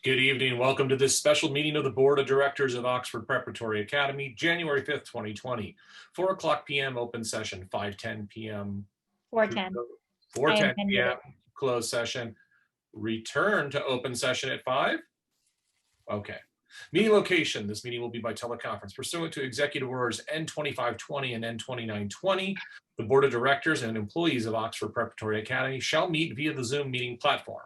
Good evening. Welcome to this special meeting of the Board of Directors of Oxford Preparatory Academy, January 5th, 2020. 4 o'clock p.m. open session, 5:10 p.m. 4:10. 4:10 p.m. closed session. Return to open session at 5. Okay. Meeting location. This meeting will be by teleconference pursuant to Executive Orders N2520 and N2920. The Board of Directors and employees of Oxford Preparatory Academy shall meet via the Zoom meeting platform.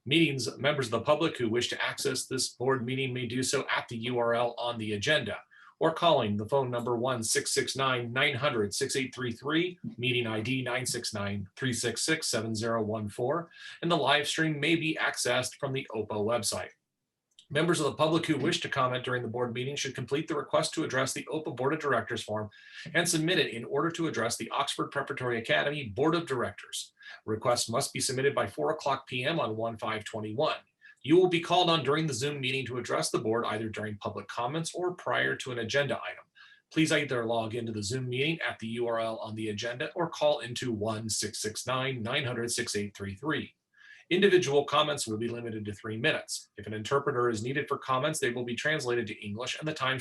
Members of the public who wish to access this board meeting may do so at the URL on the agenda or calling the phone number 1-669-900-6833, meeting ID 969-366-7014, and the live stream may be accessed from the OPA website. Members of the public who wish to comment during the board meeting should complete the request to address the OPA Board of Directors form and submit it in order to address the Oxford Preparatory Academy Board of Directors. Requests must be submitted by 4 o'clock p.m. on 1/5/21. You will be called on during the Zoom meeting to address the board either during public comments or prior to an agenda item. Please either log into the Zoom meeting at the URL on the agenda or call into 1-669-900-6833. Individual comments will be limited to 3 minutes. If an interpreter is needed for comments, they will be translated to English and the time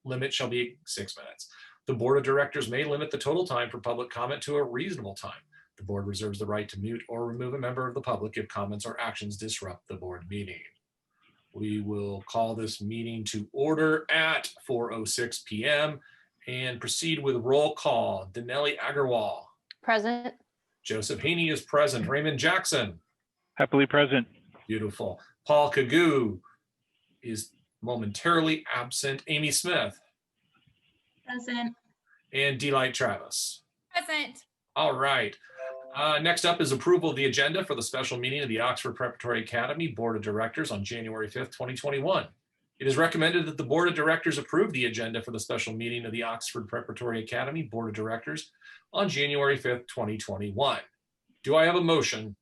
limit shall be 6 minutes. The Board of Directors may limit the total time for public comment to a reasonable time. The board reserves the right to mute or remove a member of the public if comments or actions disrupt the board meeting. We will call this meeting to order at 4:06 p.m. and proceed with roll call. Danelli Agarwal. Present. Joseph Haney is present. Raymond Jackson. Happily present. Beautiful. Paul Kagoo is momentarily absent. Amy Smith. Present. And Delight Travis. Present. All right. Next up is approval of the agenda for the special meeting of the Oxford Preparatory Academy Board of Directors on January 5th, 2021. It is recommended that the Board of Directors approve the agenda for the special meeting of the Oxford Preparatory Academy Board of Directors on January 5th, 2021. Do I have a motion?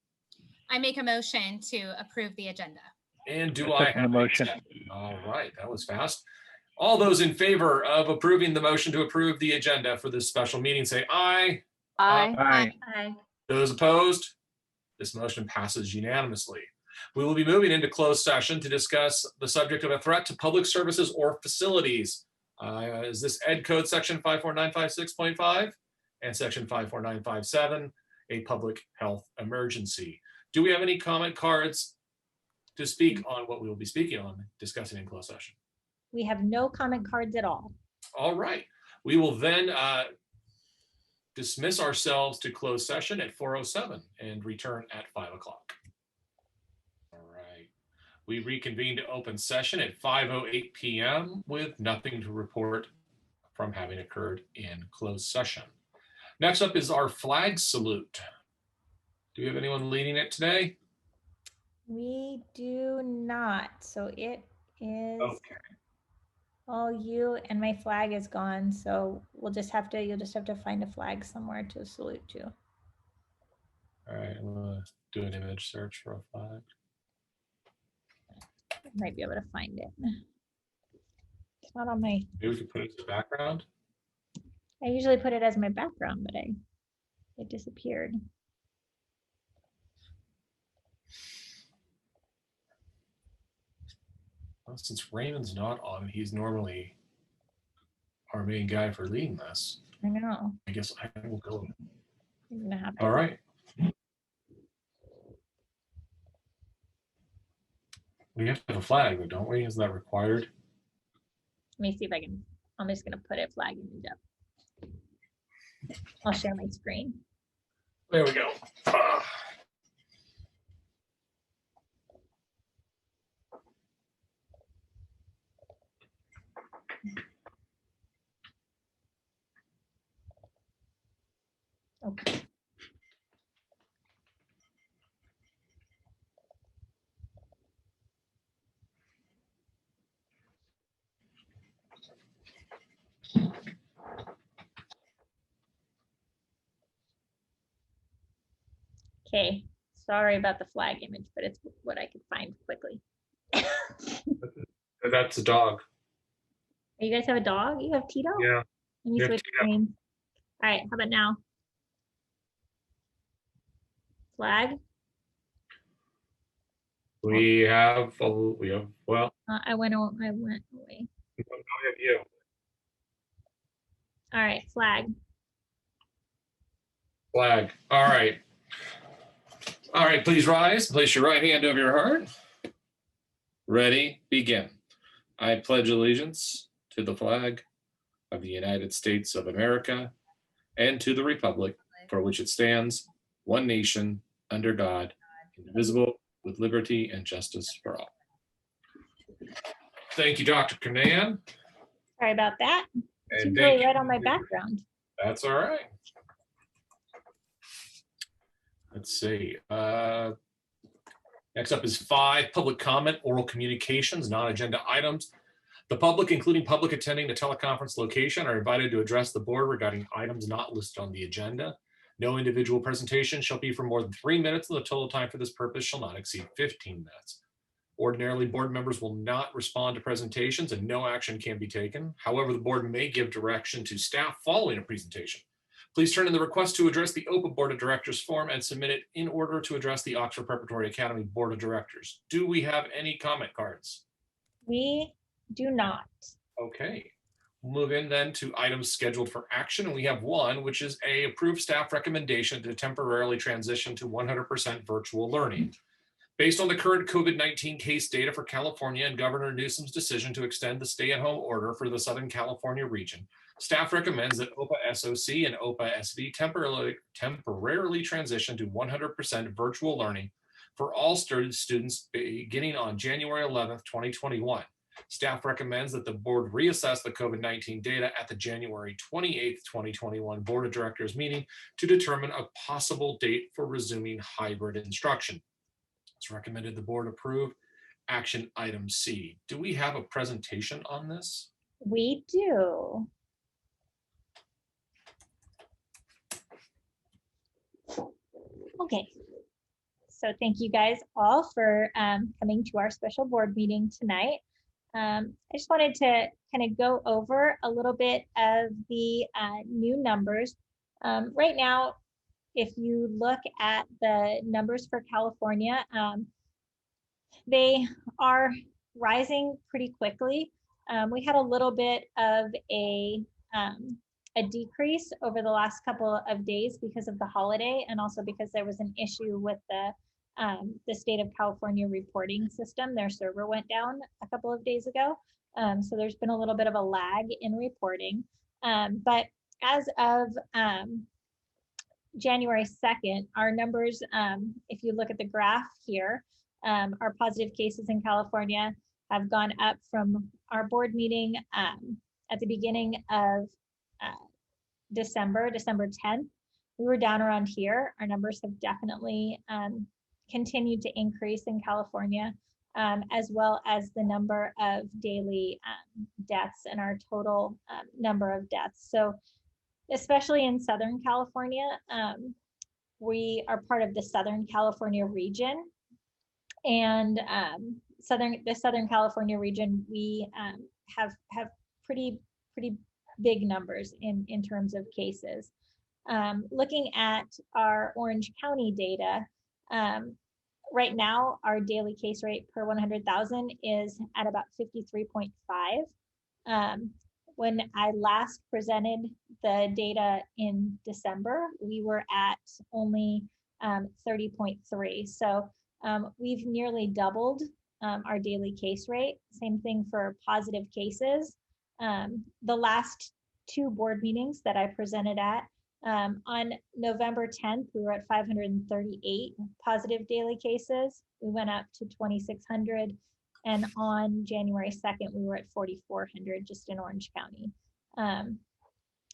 I make a motion to approve the agenda. And do I have a motion? All right, that was fast. All those in favor of approving the motion to approve the agenda for this special meeting say aye. Aye. Aye. Aye. Those opposed? This motion passes unanimously. We will be moving into closed session to discuss the subject of a threat to public services or facilities. Is this Ed Code section 54956.5 and section 54957, a public health emergency? Do we have any comment cards to speak on what we will be speaking on, discussing in closed session? We have no comment cards at all. All right. We will then dismiss ourselves to closed session at 4:07 and return at 5 o'clock. All right. We reconvene to open session at 5:08 p.m. with nothing to report from having occurred in closed session. Next up is our flag salute. Do we have anyone leading it today? We do not. So it is Okay. all you, and my flag is gone. So you'll just have to find a flag somewhere to salute to. All right, I'm gonna do an image search for a flag. I might be able to find it. It's not on my. Maybe we could put it in the background. I usually put it as my background, but it disappeared. Well, since Raymond's not on, he's normally our main guy for leading this. I know. I guess I will go. I'm gonna have to. All right. We have to have a flag, though, don't we? Is that required? Let me see if I can. I'm just gonna put a flag image up. I'll share my screen. There we go. Okay. Okay, sorry about the flag image, but it's what I could find quickly. That's a dog. You guys have a dog? You have Tito? Yeah. Let me switch screens. All right, how about now? Flag. We have, well, I went away. I have you. All right, flag. Flag. All right. All right, please rise. Place your right hand over your heart. Ready, begin. I pledge allegiance to the flag of the United States of America and to the republic for which it stands, one nation, under God, indivisible, with liberty and justice for all. Thank you, Dr. Kernan. Sorry about that. And Seems thank really you. right on my background. That's all right. Let's see. Next up is 5, public comment, oral communications, non-agenda items. The public, including public attending the teleconference location, are invited to address the board regarding items not listed on the agenda. No individual presentation shall be for more than 3 minutes, and the total time for this purpose shall not exceed 15 minutes. Ordinarily, board members will not respond to presentations and no action can be taken. However, the board may give direction to staff following a presentation. Please turn in the request to address the OPA Board of Directors form and submit it in order to address the Oxford Preparatory Academy Board of Directors. Do we have any comment cards? We do not. Okay. We'll move in then to items scheduled for action. And we have one, which is a approved staff recommendation to temporarily transition to 100% virtual learning. Based on the current COVID-19 case data for California and Governor Newsom's decision to extend the stay-at-home order for the Southern California region, staff recommends that OPA SOC and OPA SV temporarily transition to 100% virtual learning for all students beginning on January 11th, 2021. Staff recommends that the board reassess the COVID-19 data at the January 28th, 2021 Board of Directors meeting to determine a possible date for resuming hybrid instruction. It's recommended the board approve action item C. Do we have a presentation on this? We do. Okay. So thank you guys all for coming to our special board meeting tonight. I just wanted to kind of go over a little bit of the new numbers. Right now, if you look at the numbers for California, they are rising pretty quickly. We had a little bit of a decrease over the last couple of days because of the holiday, and also because there was an issue with the state of California reporting system. Their server went down a couple of days ago. So there's been a little bit of a lag in reporting. But as of January 2nd, our numbers, if you look at the graph here, our positive cases in California have gone up from our board meeting at the beginning of December 10th. We were down around here. Our numbers have definitely continued to increase in California, as well as the number of daily deaths and our total number of deaths. So especially in Southern California, we are part of the Southern California region. And the Southern California region, we have pretty big numbers in terms of cases. Looking at our Orange County data, right now our daily case rate per 100,000 is at about 53.5. When I last presented the data in December, we were at only 30.3. So we've nearly doubled our daily case rate. Same thing for positive cases. The last 2 board meetings that I presented at, on November 10th, we were at 538 positive daily cases. We went up to 2,600. And on January 2nd, we were at 4,400 just in Orange County.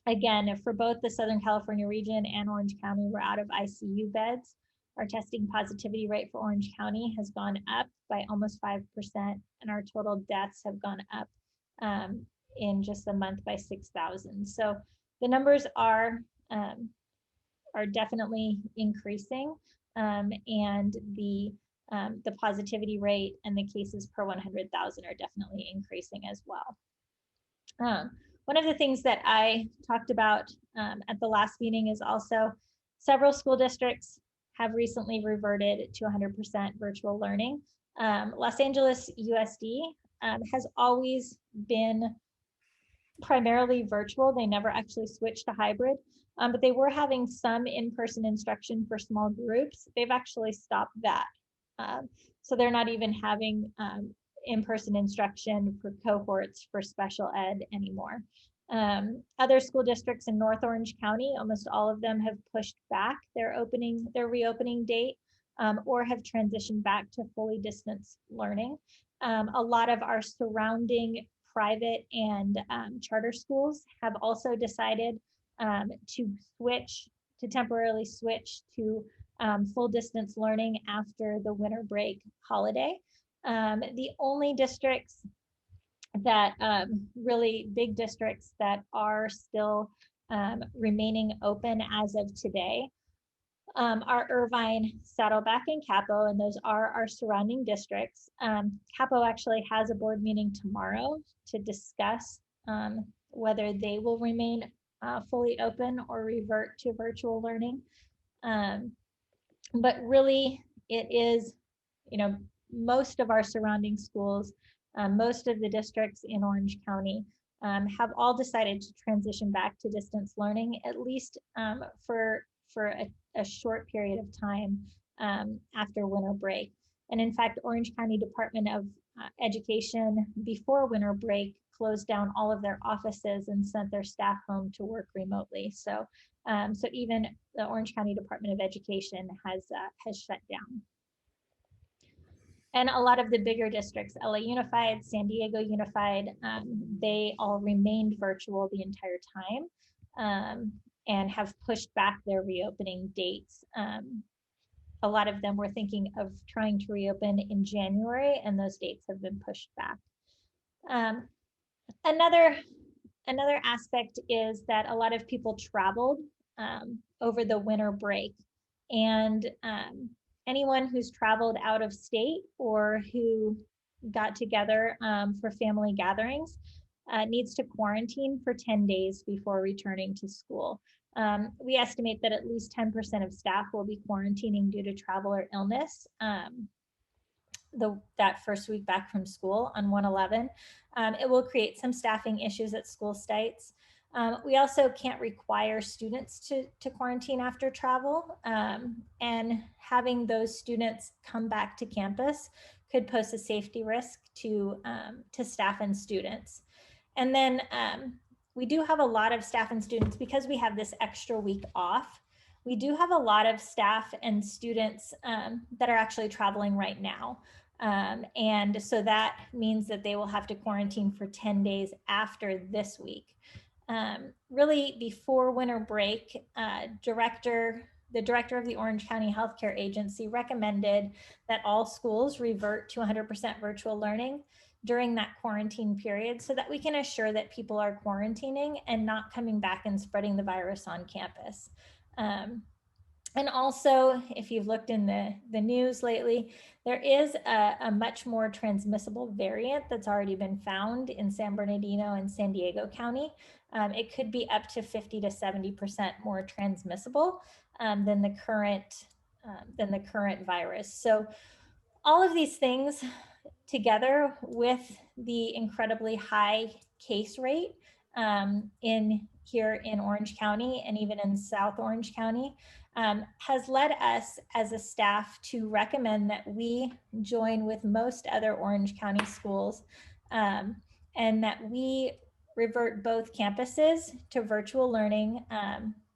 Again, for both the Southern California region and Orange County, we're out of ICU beds. Our testing positivity rate for Orange County has gone up by almost 5%, and our total deaths have gone up in just a month by 6,000. So the numbers are definitely increasing, and the positivity rate and the cases per 100,000 are definitely increasing as well. One of the things that I talked about at the last meeting is also several school districts have recently reverted to 100% virtual learning. Los Angeles USD has always been primarily virtual. They never actually switched to hybrid, but they were having some in-person instruction for small groups. They've actually stopped that. So they're not even having in-person instruction for cohorts for special ed anymore. Other school districts in North Orange County, almost all of them have pushed back their reopening date, or have transitioned back to fully distance learning. A lot of our surrounding private and charter schools have also decided to temporarily switch to full distance learning after the winter break holiday. The only districts that really big districts that are still remaining open as of today are Irvine, Saddleback, and Capo, and those are our surrounding districts. Capo actually has a board meeting tomorrow to discuss whether they will remain fully open or revert to virtual learning. But really, it is, most of our surrounding schools, most of the districts in Orange County have all decided to transition back to distance learning, at least for a short period of time after winter break. And in fact, Orange County Department of Education before winter break closed down all of their offices and sent their staff home to work remotely. So even the Orange County Department of Education has shut down. And a lot of the bigger districts, LA Unified, San Diego Unified, they all remained virtual the entire time and have pushed back their reopening dates. A lot of them were thinking of trying to reopen in January, and those dates have been pushed back. Another aspect is that a lot of people traveled over the winter break, and anyone who's traveled out of state or who got together for family gatherings needs to quarantine for 10 days before returning to school. We estimate that at least 10% of staff will be quarantining due to travel or illness that first week back from school on 1/11. It will create some staffing issues at school sites. We also can't require students to quarantine after travel, and having those students come back to campus could pose a safety risk to staff and students. And then we do have a lot of staff and students, because we have this extra week off, we do have a lot of staff and students that are actually traveling right now. And so that means that they will have to quarantine for 10 days after this week. Really, before winter break, the director of the Orange County Healthcare Agency recommended that all schools revert to 100% virtual learning during that quarantine period, so that we can assure that people are quarantining and not coming back and spreading the virus on campus. And also, if you've looked in the news lately, there is a much more transmissible variant that's already been found in San Bernardino and San Diego County. It could be up to 50 to 70% more transmissible than the current virus. So all of these things together with the incredibly high case rate here in Orange County and even in South Orange County has led us as a staff to recommend that we join with most other Orange County schools and that we revert both campuses to virtual learning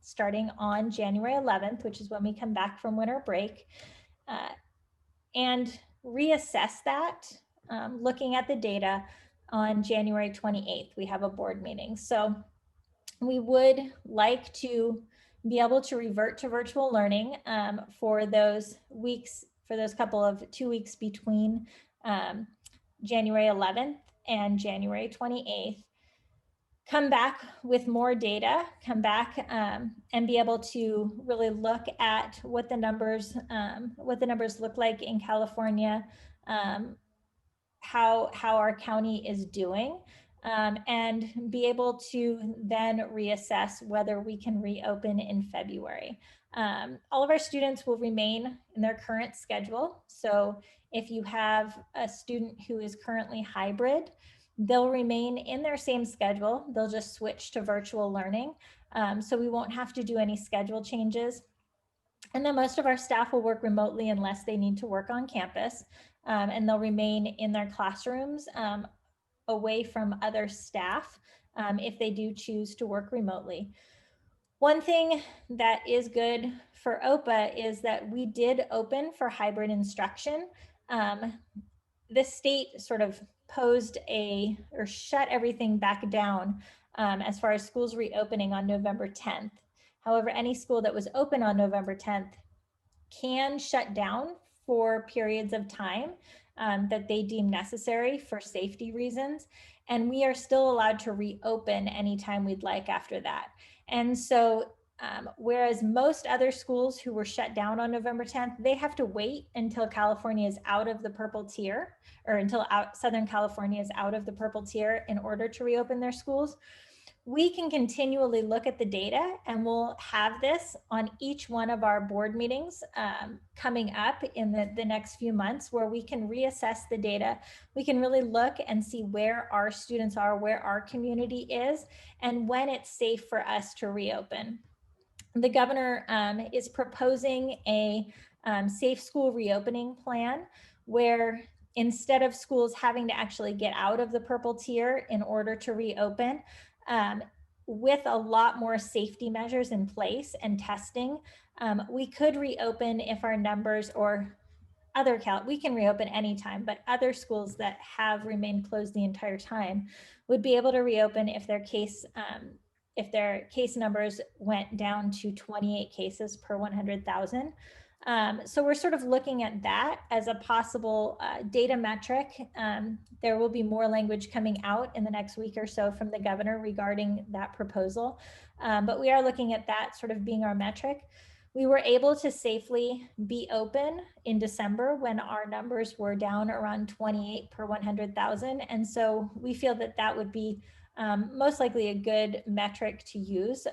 starting on January 11th, which is when we come back from winter break, and reassess that looking at the data on January 28th. We have a board meeting. So we would like to be able to revert to virtual learning for those weeks, for those 2 weeks between January 11th and January 28th. Come back with more data, come back and be able to really look at what the numbers look like in California, how our county is doing, and be able to then reassess whether we can reopen in February. All of our students will remain in their current schedule. So if you have a student who is currently hybrid, they'll remain in their same schedule. They'll just switch to virtual learning. So we won't have to do any schedule changes. And then most of our staff will work remotely unless they need to work on campus. And they'll remain in their classrooms away from other staff if they do choose to work remotely. One thing that is good for OPA is that we did open for hybrid instruction. The state sort of posed or shut everything back down as far as schools reopening on November 10th. However, any school that was open on November 10th can shut down for periods of time that they deem necessary for safety reasons. And we are still allowed to reopen anytime we'd like after that. And so whereas most other schools who were shut down on November 10th, they have to wait until California is out of the purple tier, or until Southern California is out of the purple tier in order to reopen their schools. We can continually look at the data, and we'll have this on each one of our board meetings coming up in the next few months, where we can reassess the data. We can really look and see where our students are, where our community is, and when it's safe for us to reopen. The governor is proposing a safe school reopening plan, where instead of schools having to actually get out of the purple tier in order to reopen, with a lot more safety measures in place and testing, we could reopen if our numbers, or we can reopen anytime, but other schools that have remained closed the entire time would be able to reopen if their case numbers went down to 28 cases per 100,000. So we're sort of looking at that as a possible data metric. There will be more language coming out in the next week or so from the governor regarding that proposal. But we are looking at that sort of being our metric. We were able to safely be open in December when our numbers were down around 28 per 100,000. And so we feel that that would be most likely a good metric to use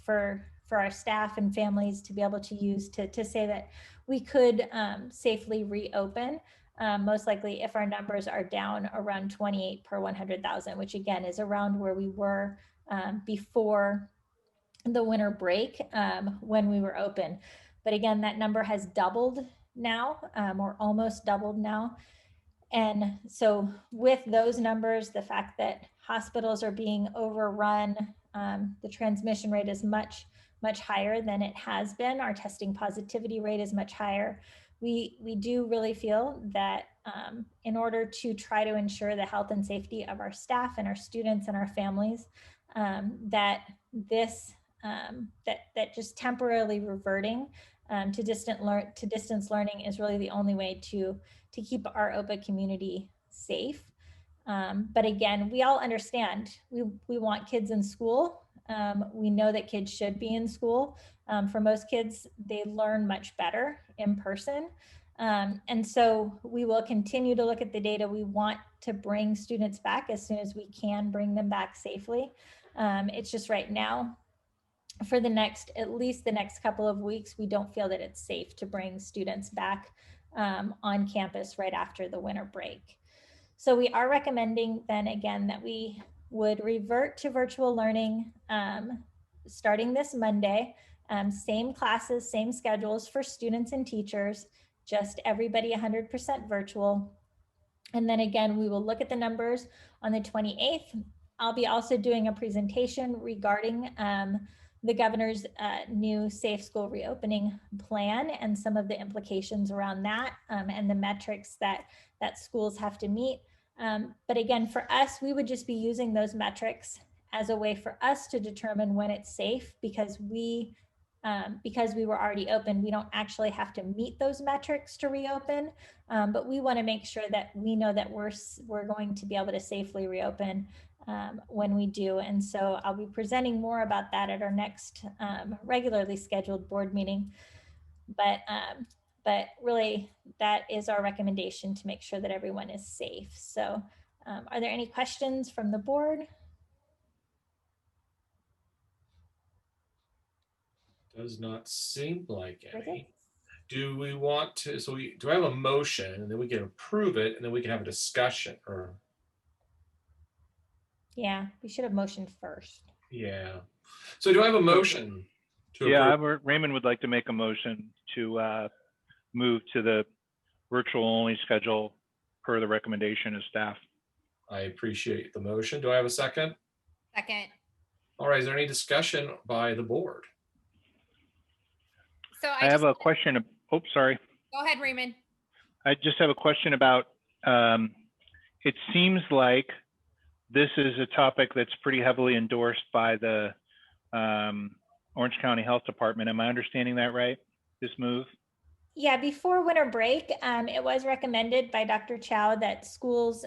for our staff and families to be able to use to say that we could safely reopen, most likely if our numbers are down around 28 per 100,000, which again is around where we were before the winter break when we were open. But again, that number has doubled now, or almost doubled now. And so with those numbers, the fact that hospitals are being overrun, the transmission rate is much higher than it has been. Our testing positivity rate is much higher. We do really feel that in order to try to ensure the health and safety of our staff and our students and our families, that just temporarily reverting to distance learning is really the only way to keep our OPA community safe. But again, we all understand we want kids in school. We know that kids should be in school. For most kids, they learn much better in person. And so we will continue to look at the data. We want to bring students back as soon as we can bring them back safely. It's just right now, for at least the next couple of weeks, we don't feel that it's safe to bring students back on campus right after the winter break. So we are recommending then again that we would revert to virtual learning starting this Monday. Same classes, same schedules for students and teachers, just everybody 100% virtual. And then again, we will look at the numbers on the 28th. I'll be also doing a presentation regarding the governor's new safe school reopening plan and some of the implications around that and the metrics that schools have to meet. But again, for us, we would just be using those metrics as a way for us to determine when it's safe, because we were already open, we don't actually have to meet those metrics to reopen. But we want to make sure that we know that we're going to be able to safely reopen when we do. And so I'll be presenting more about that at our next regularly scheduled board meeting. But really, that is our recommendation, to make sure that everyone is safe. So are there any questions from the board? Does not seem like Bridget? any. Do we want to, do I have a motion and then we can approve it and then we can have a discussion or, Yeah, we should have motioned first. yeah. So do I have a motion to Yeah, approve? Raymond would like to make a motion to move to the virtual only schedule per the recommendation of staff. I appreciate the motion. Do I have a second? Second. All right, is there any discussion by the board? So I have a question. Oh, sorry. Go ahead, Raymond. I just have a question about, it seems like this is a topic that's pretty heavily endorsed by the Orange County Health Department. Am I understanding that right? This move? Yeah, before winter break, it was recommended by Dr. Chow that schools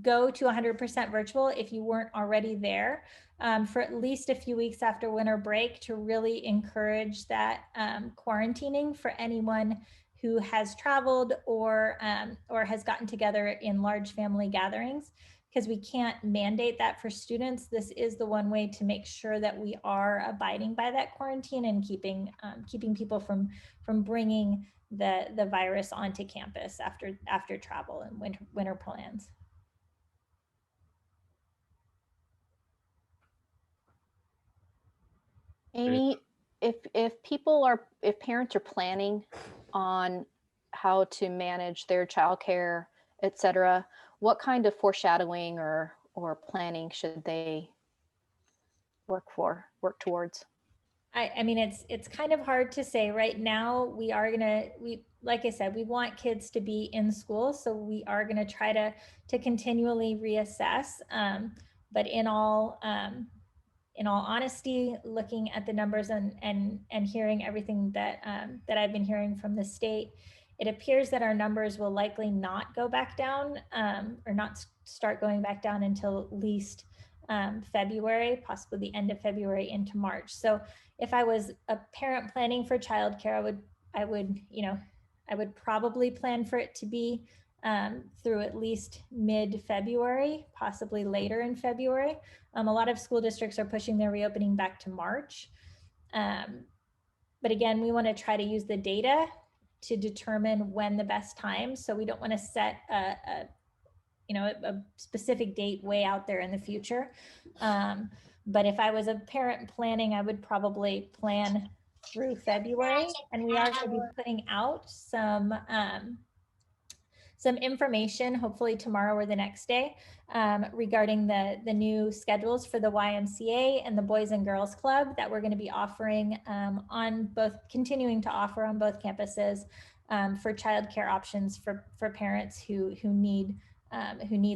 go to 100% virtual if you weren't already there for at least a few weeks after winter break to really encourage that quarantining for anyone who has traveled or has gotten together in large family gatherings, because we can't mandate that for students. This is the one way to make sure that we are abiding by that quarantine and keeping people from bringing the virus onto campus after travel and winter plans. Amy, if parents are planning on how to manage their childcare, et cetera, what kind of foreshadowing or planning should they work towards? I mean, it's kind of hard to say right now. Like I said, we want kids to be in school, so we are gonna try to continually reassess. But in all honesty, looking at the numbers and hearing everything that I've been hearing from the state, it appears that our numbers will likely not go back down or not start going back down until at least February, possibly the end of February into March. So if I was a parent planning for childcare, I would probably plan for it to be through at least mid-February, possibly later in February. A lot of school districts are pushing their reopening back to March. But again, we want to try to use the data to determine when the best time. So we don't want to set a specific date way out there in the future. But if I was a parent planning, I would probably plan through February, and we are going to be putting out some information, hopefully tomorrow or the next day, regarding the new schedules for the YMCA and the Boys and Girls Club that we're going to be offering continuing to offer on both campuses for childcare options for parents who need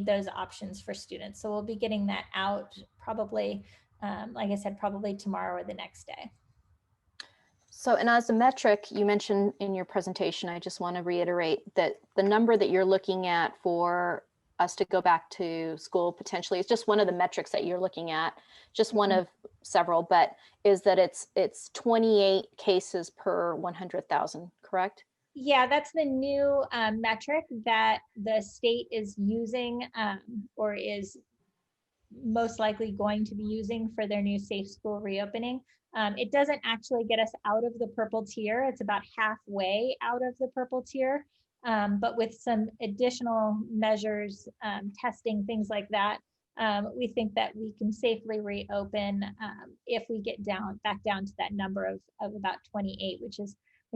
those options for students. So we'll be getting that out probably, like I said, probably tomorrow or the next day. So, and as a metric, you mentioned in your presentation, I just want to reiterate that the number that you're looking at for us to go back to school potentially, it's just one of the metrics that you're looking at, just one of several, but is that it's 28 cases per 100,000, correct? Yeah, that's the new metric that the state is using or is most likely going to be using for their new safe school reopening. It doesn't actually get us out of the purple tier. It's about halfway out of the purple tier, but with some additional measures, testing, things like that, we think that we can safely reopen if we get back down to that number of about 28, which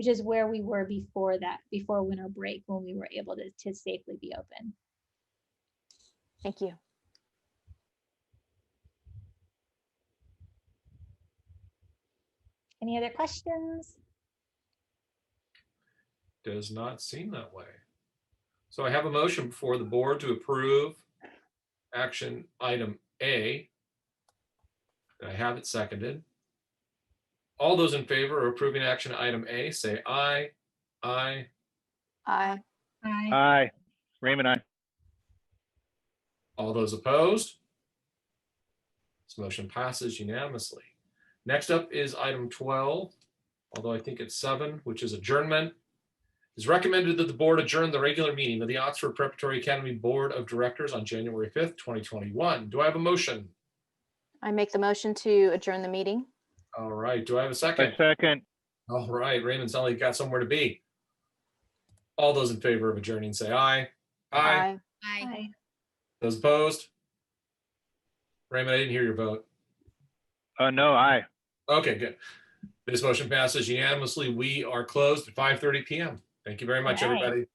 is where we were before winter break, when we were able to safely be open. Thank you. Any other questions? Does not seem that way. So I have a motion before the board to approve action item A. I have it seconded. All those in favor of approving action item A, say aye. Aye. Aye. Aye. Raymond, aye. All those opposed? This motion passes unanimously. Next up is item 12, although I think it's 7, which is adjournment. It's recommended that the board adjourn the regular meeting of the Oxford Preparatory Academy Board of Directors on January 5th, 2021. Do I have a motion? I make the motion to adjourn the meeting. All right. Do I have a A second? second. All right. Raymond, sounds like you got somewhere to be. All those in favor of adjourning, say aye. Aye. Aye. Those opposed? Raymond, I didn't hear your vote. No, aye. Okay, good. This motion passes unanimously. We are closed at 5:30 p.m. Thank you very much, All right. everybody.